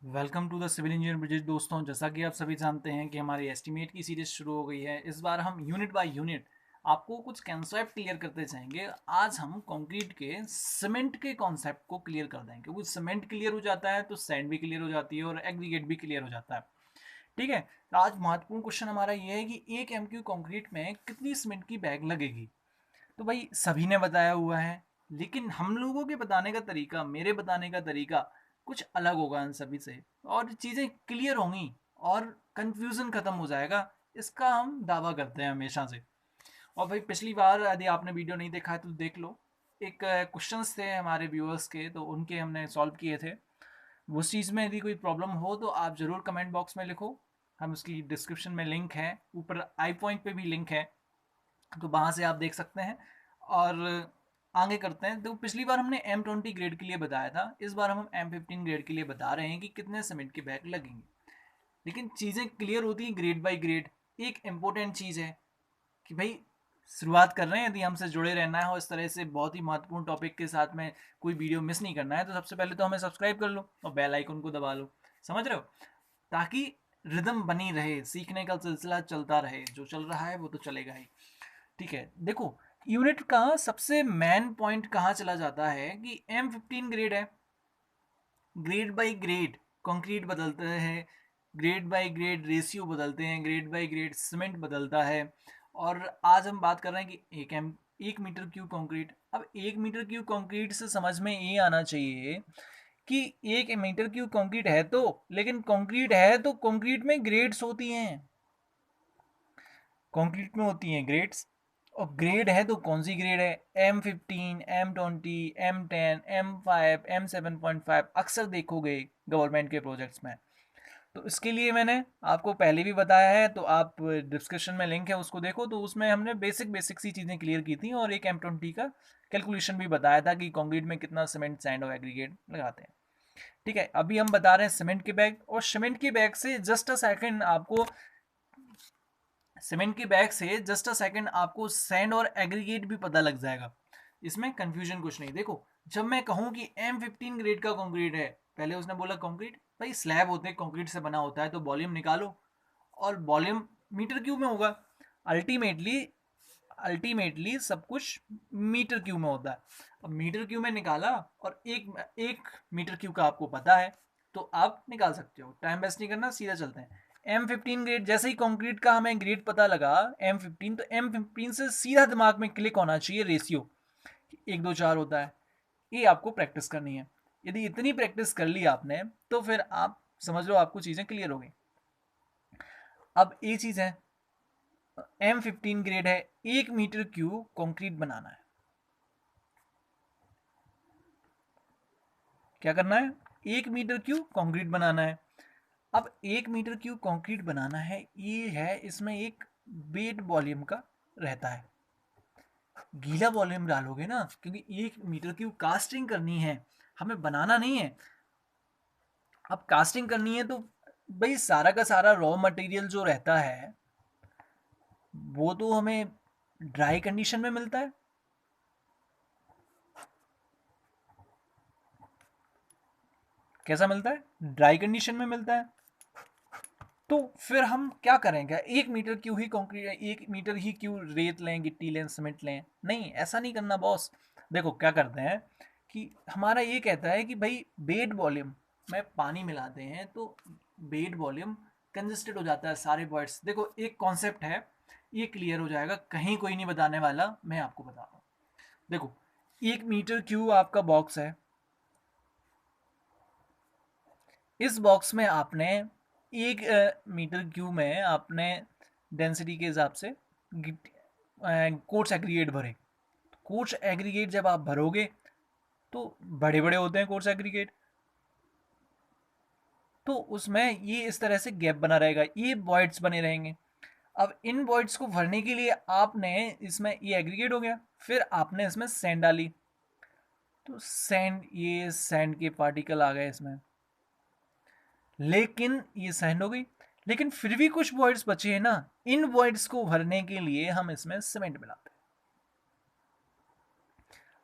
Welcome to the civil engineer Brijesh. दोस्तों, जैसा कि आप सभी जानते हैं कि हमारी एस्टीमेट की सीरीज शुरू हो गई है। इस बार हम यूनिट बाय यूनिट आपको कुछ कॉन्सेप्ट क्लियर करते जाएंगे। आज हम कंक्रीट के सीमेंट के कॉन्सेप्ट को क्लियर कर देंगे, क्योंकि सीमेंट क्लियर हो जाता है तो सैंड भी क्लियर हो जाती है और एग्रीगेट भी क्लियर हो जाता है। ठीक है, तो आज महत्वपूर्ण क्वेश्चन हमारा ये है कि एक एमक्यू कंक्रीट में कितनी सीमेंट की बैग लगेगी। तो भाई सभी ने बताया हुआ है, लेकिन हम लोगों के बताने का तरीका, मेरे बताने का तरीका कुछ अलग होगा इन सभी से, और चीज़ें क्लियर होंगी और कंफ्यूजन खत्म हो जाएगा। इसका हम दावा करते हैं हमेशा से। और भाई पिछली बार यदि आपने वीडियो नहीं देखा है तो देख लो। एक क्वेश्चंस थे हमारे व्यूअर्स के, तो उनके हमने सॉल्व किए थे। उस चीज़ में यदि कोई प्रॉब्लम हो तो आप ज़रूर कमेंट बॉक्स में लिखो। हम उसकी डिस्क्रिप्शन में लिंक है, ऊपर आई पॉइंट पे भी लिंक है, तो वहाँ से आप देख सकते हैं। और आगे करते हैं। तो पिछली बार हमने M20 ग्रेड के लिए बताया था, इस बार हम M15 ग्रेड के लिए बता रहे हैं कि कितने सीमेंट के बैग लगेंगे। लेकिन चीज़ें क्लियर होती हैं ग्रेड बाय ग्रेड। एक इम्पोर्टेंट चीज़ है कि भाई शुरुआत कर रहे हैं, यदि हमसे जुड़े रहना है और इस तरह से बहुत ही महत्वपूर्ण टॉपिक के साथ में कोई वीडियो मिस नहीं करना है, तो सबसे पहले तो हमें सब्सक्राइब कर लो और बेल आइकन को दबा लो। समझ रहे हो? ताकि रिदम बनी रहे, सीखने का सिलसिला चलता रहे। जो चल रहा है वो तो चलेगा ही। ठीक है, देखो, यूनिट का सबसे मेन पॉइंट कहाँ चला जाता है कि M15 ग्रेड है। ग्रेड बाय ग्रेड कंक्रीट बदलते हैं, ग्रेड बाय ग्रेड रेशियो बदलते हैं, ग्रेड बाय ग्रेड सीमेंट बदलता है। और आज हम बात कर रहे हैं कि एक मीटर क्यूब कंक्रीट। अब एक मीटर क्यूब कंक्रीट से समझ में ये आना चाहिए कि एक मीटर क्यूब कंक्रीट है तो, लेकिन कंक्रीट है तो कंक्रीट में ग्रेड्स होती हैं। कंक्रीट में होती हैं ग्रेड्स। और ग्रेड है तो कौन सी ग्रेड है? M15, M20, M10, M5, M7.5 अक्सर देखोगे गवर्नमेंट के प्रोजेक्ट्स में। तो इसके लिए मैंने आपको पहले भी बताया है, तो आप डिस्क्रिप्शन में लिंक है उसको देखो। तो उसमें हमने बेसिक बेसिक सी चीज़ें क्लियर की थी और एक M20 का कैलकुलेशन भी बताया था कि कंक्रीट में कितना सीमेंट, सैंड और एग्रीगेट लगाते हैं। ठीक है, अभी हम बता रहे हैं सीमेंट के बैग। और सीमेंट के बैग से जस्ट अ सेकंड आपको सीमेंट की बैग से जस्ट अ सेकंड आपको सैंड और एग्रीगेट भी पता लग जाएगा। इसमें कंफ्यूजन कुछ नहीं। देखो, जब मैं कहूँ कि M15 ग्रेड का कंक्रीट है, पहले उसने बोला कंक्रीट, भाई स्लैब होते हैं, कंक्रीट से बना होता है, तो वॉल्यूम निकालो और वॉल्यूम मीटर क्यूब में होगा। अल्टीमेटली अल्टीमेटली सब कुछ मीटर क्यूब में होता है। अब मीटर क्यूब में निकाला और एक एक मीटर क्यूब का आपको पता है, तो आप निकाल सकते हो। टाइम वेस्ट नहीं करना, सीधा चलते हैं। M15 ग्रेड, जैसे ही कंक्रीट का हमें ग्रेड पता लगा M15, तो M15 से सीधा दिमाग में क्लिक होना चाहिए रेशियो, 1:2:4 होता है। ये आपको प्रैक्टिस करनी है। यदि इतनी प्रैक्टिस कर ली आपने तो फिर आप समझ लो आपको चीज़ें क्लियर हो गई। अब ये चीज़ है, M15 ग्रेड है, 1 मीटर क्यूब कंक्रीट बनाना है। क्या करना है? 1 मीटर क्यूब कंक्रीट बनाना है। अब 1 मीटर क्यूब कंक्रीट बनाना है, ये है, इसमें एक बेड वॉल्यूम का रहता है। गीला वॉल्यूम डालोगे ना, क्योंकि 1 मीटर क्यूब कास्टिंग करनी है, हमें बनाना नहीं है। अब कास्टिंग करनी है तो भाई सारा का सारा रॉ मटेरियल जो रहता है वो तो हमें ड्राई कंडीशन में मिलता है। कैसा मिलता है? ड्राई कंडीशन में मिलता है। तो फिर हम क्या करेंगे? 1 मीटर क्यों ही कंक्रीट, 1 मीटर ही क्यों रेत लें, गिट्टी लें, सीमेंट लें? नहीं, ऐसा नहीं करना बॉस। देखो क्या करते हैं कि हमारा ये कहता है कि भाई बेड वॉल्यूम में पानी मिलाते हैं तो बेड वॉल्यूम कंजस्टेड हो जाता है सारे वर्ड्स। देखो एक कॉन्सेप्ट है, ये क्लियर हो जाएगा, कहीं कोई नहीं बताने वाला, मैं आपको बता रहा हूँ। देखो, 1 मीटर क्यूब आपका बॉक्स है। इस बॉक्स में आपने 1 मीटर क्यूब में आपने डेंसिटी के हिसाब से कोर्स एग्रीगेट भरे। कोर्स एग्रीगेट जब आप भरोगे तो बड़े बड़े होते हैं कोर्स एग्रीगेट, तो उसमें ये इस तरह से गैप बना रहेगा, ये वॉइड्स बने रहेंगे। अब इन वॉइड्स को भरने के लिए आपने इसमें, ये एग्रीगेट हो गया, फिर आपने इसमें सैंड डाली, तो सैंड, ये सैंड के पार्टिकल आ गए इसमें, लेकिन ये सैंड हो गई। लेकिन फिर भी कुछ वॉइड्स बचे हैं ना, इन वॉइड्स को भरने के लिए हम इसमें सीमेंट मिलाते हैं।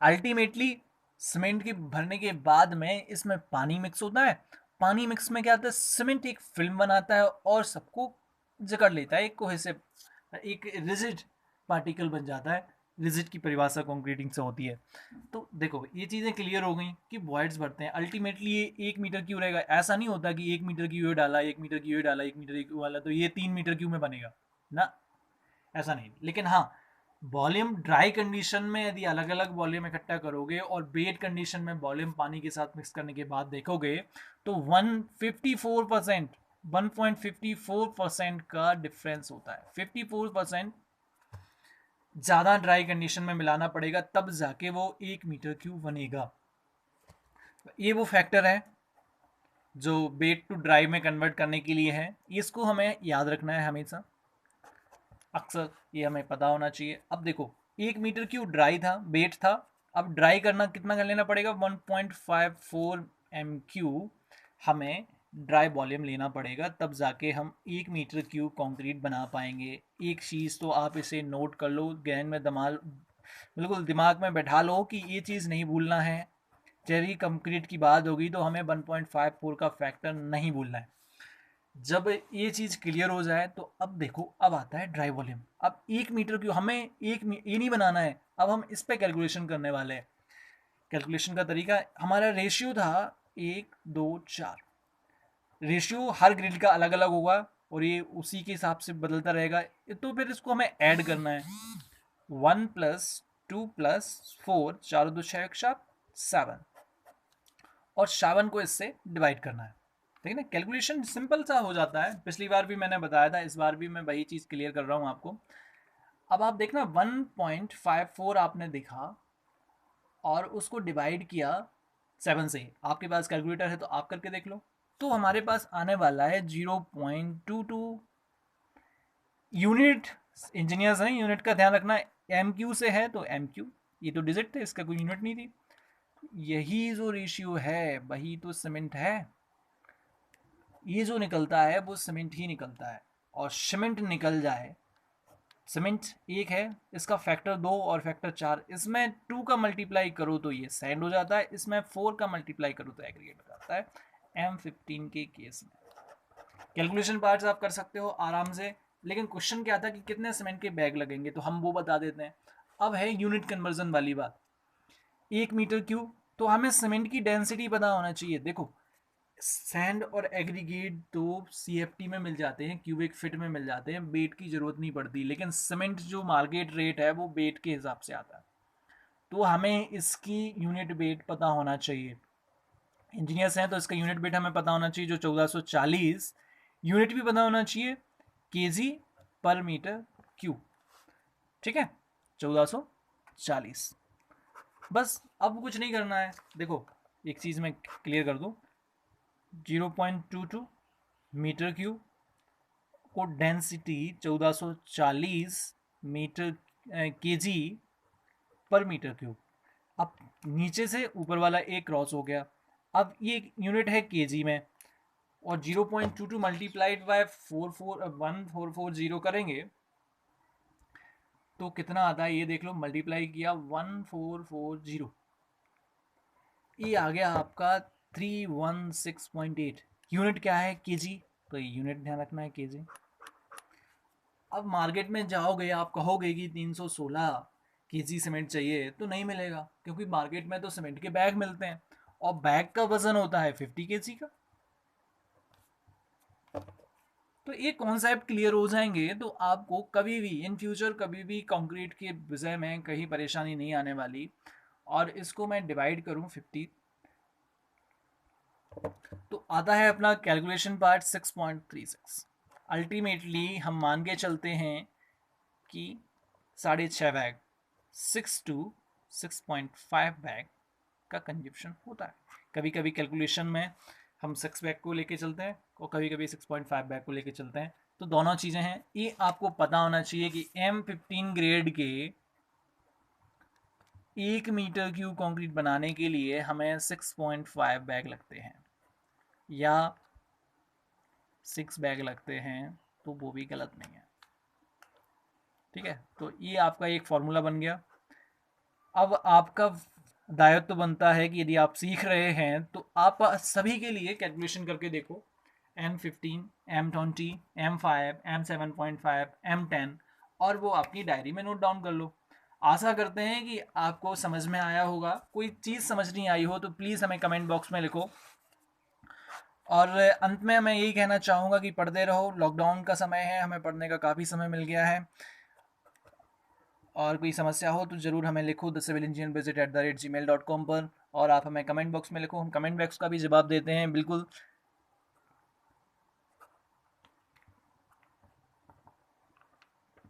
अल्टीमेटली सीमेंट के भरने के बाद में इसमें पानी मिक्स होता है पानी मिक्स में क्या आता है, सीमेंट एक फिल्म बनाता है और सबको जकड़ लेता है, एक कोहेसिव, एक रिजिड पार्टिकल बन जाता है। रिजिड की परिभाषा कंक्रीटिंग से होती है। तो देखो ये चीज़ें क्लियर हो गई कि वॉइड्स बढ़ते हैं, अल्टीमेटली ये 1 मीटर क्यू रहेगा। ऐसा नहीं होता कि 1 मीटर क्यू डाला, 1 मीटर क्यू डाला, 1 मीटर क्यू वाला तो ये 3 मीटर क्यू में बनेगा ना, ऐसा नहीं। लेकिन हाँ, वॉल्यूम ड्राई कंडीशन में यदि अलग अलग वॉल्यूम इकट्ठा करोगे और वेट कंडीशन में वॉल्यूम पानी के साथ मिक्स करने के बाद देखोगे तो 154% 1.54% का डिफरेंस होता है। 54% ज़्यादा ड्राई कंडीशन में मिलाना पड़ेगा, तब जाके वो 1 मीटर क्यूब बनेगा। ये वो फैक्टर है जो वेट टू ड्राई में कन्वर्ट करने के लिए है, इसको हमें याद रखना है हमेशा, अक्सर ये हमें पता होना चाहिए। अब देखो 1 मीटर क्यूब ड्राई था, वेट था, अब ड्राई करना कितना कर लेना पड़ेगा, 1.54 MQ हमें ड्राई वॉल्यूम लेना पड़ेगा, तब जाके हम 1 मीटर क्यूब कंक्रीट बना पाएंगे। एक चीज़ तो आप इसे नोट कर लो, गहन में बिल्कुल दिमाग में बैठा लो कि ये चीज़ नहीं भूलना है। जब ही कंक्रीट की बात होगी तो हमें 1.54 का फैक्टर नहीं भूलना है। जब ये चीज़ क्लियर हो जाए तो अब देखो, अब आता है ड्राई वॉल्यूम। अब 1 मीटर क्यूब हमें ये नहीं बनाना है, अब हम इस पे कैलकुलेशन करने वाले हैं। कैलकुलेशन का तरीका हमारा रेशियो था 1, 2, 4। रेशियो हर ग्रिड का अलग अलग होगा और ये उसी के हिसाब से बदलता रहेगा। तो फिर इसको हमें ऐड करना है, 1+2+4, 4 2 6 7 और 7 को इससे डिवाइड करना है। ठीक है ना, कैलकुलेशन सिंपल सा हो जाता है। पिछली बार भी मैंने बताया था, इस बार भी मैं वही चीज़ क्लियर कर रहा हूँ आपको। अब आप देखना 1.54 आपने देखा और उसको डिवाइड किया 7 से। आपके पास कैलकुलेटर है तो आप करके देख लो, तो हमारे पास आने वाला है 0.22 यूनिट। इंजीनियर्स हैं, यूनिट का ध्यान रखना। एम क्यू से है तो एम क्यू, ये तो डिजिट थे, इसका कोई यूनिट नहीं थी। यही जो रेशियो है वही तो सीमेंट है। ये जो निकलता है वो सीमेंट ही निकलता है। और सीमेंट निकल जाए, सीमेंट एक है, इसका फैक्टर 2 और फैक्टर 4, इसमें 2 का मल्टीप्लाई करो तो ये सैंड हो जाता है, इसमें 4 का मल्टीप्लाई करो तो एग्रीगेट हो जाता है M15 के केस में। कैलकुलेशन पार्ट्स आप कर सकते हो आराम से। लेकिन क्वेश्चन क्या था कि कितने सीमेंट के बैग लगेंगे, तो हम वो बता देते हैं। अब है यूनिट कन्वर्जन वाली बात। 1 मीटर क्यूब, तो हमें सीमेंट की डेंसिटी पता होना चाहिए। देखो सैंड और एग्रीगेट तो CFT में मिल जाते हैं, क्यूबिक फिट में मिल जाते हैं, वेट की ज़रूरत नहीं पड़ती। लेकिन सीमेंट जो मार्केट रेट है वो वेट के हिसाब से आता है, तो हमें इसकी यूनिट वेट पता होना चाहिए। इंजीनियर्स हैं तो इसका यूनिट वेट हमें पता होना चाहिए, जो 1440। यूनिट भी पता होना चाहिए, केजी पर मीटर क्यूब। ठीक है, 1440। बस अब कुछ नहीं करना है। देखो एक चीज़ मैं क्लियर कर दूँ, 0.22 मीटर क्यूब को डेंसिटी 1440 मीटर केजी पर मीटर क्यूब। अब नीचे से ऊपर वाला एक क्रॉस हो गया। अब ये यूनिट है केजी में, और 0.22 मल्टीप्लाइड बाय 1440 करेंगे तो कितना आता है ये देख लो। मल्टीप्लाई किया 1440, ये आ गया आपका 316.8। यूनिट क्या है, केजी, तो ये यूनिट ध्यान रखना है, केजी। अब मार्केट में जाओगे, आप कहोगे कि 316 केजी सीमेंट चाहिए, तो नहीं मिलेगा, क्योंकि मार्केट में तो सीमेंट के बैग मिलते हैं और बैग का वजन होता है 50 केजी का। तो ये कॉन्सेप्ट क्लियर हो जाएंगे तो आपको कभी भी इन फ्यूचर कभी भी कंक्रीट के विषय में कहीं परेशानी नहीं आने वाली। और इसको मैं डिवाइड करूं 50, तो आता है अपना कैलकुलेशन पार्ट 6.36। अल्टीमेटली हम मान के चलते हैं कि 6.5 बैग, 6 to 6.5 बैग का कंजप्शन होता है। कभी कभी कैलकुलेशन में हम 6 बैग को लेके चलते हैं और कभी कभी 6.5 बैग को लेके चलते हैं, तो दोनों चीज़ें हैं। ये आपको पता होना चाहिए कि M15 ग्रेड के 1 मीटर क्यूब कंक्रीट बनाने के लिए हमें 6.5 बैग लगते हैं या 6 बैग लगते हैं, तो वो भी गलत नहीं है। ठीक है, तो ये आपका एक फॉर्मूला बन गया। अब आपका दायित्व तो बनता है कि यदि आप सीख रहे हैं तो आप सभी के लिए कैलकुलेशन करके देखो, M15, M20, M5, M7.5, M10, और वो अपनी डायरी में नोट डाउन कर लो। आशा करते हैं कि आपको समझ में आया होगा। कोई चीज़ समझ नहीं आई हो तो प्लीज़ हमें कमेंट बॉक्स में लिखो। और अंत में मैं यही कहना चाहूँगा कि पढ़ते रहो, लॉकडाउन का समय है, हमें पढ़ने का काफ़ी समय मिल गया है। और कोई समस्या हो तो ज़रूर हमें लिखो thecivilenginevisit@gmail.com पर, और आप हमें कमेंट बॉक्स में लिखो, हम कमेंट बॉक्स का भी जवाब देते हैं बिल्कुल।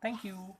Thank you.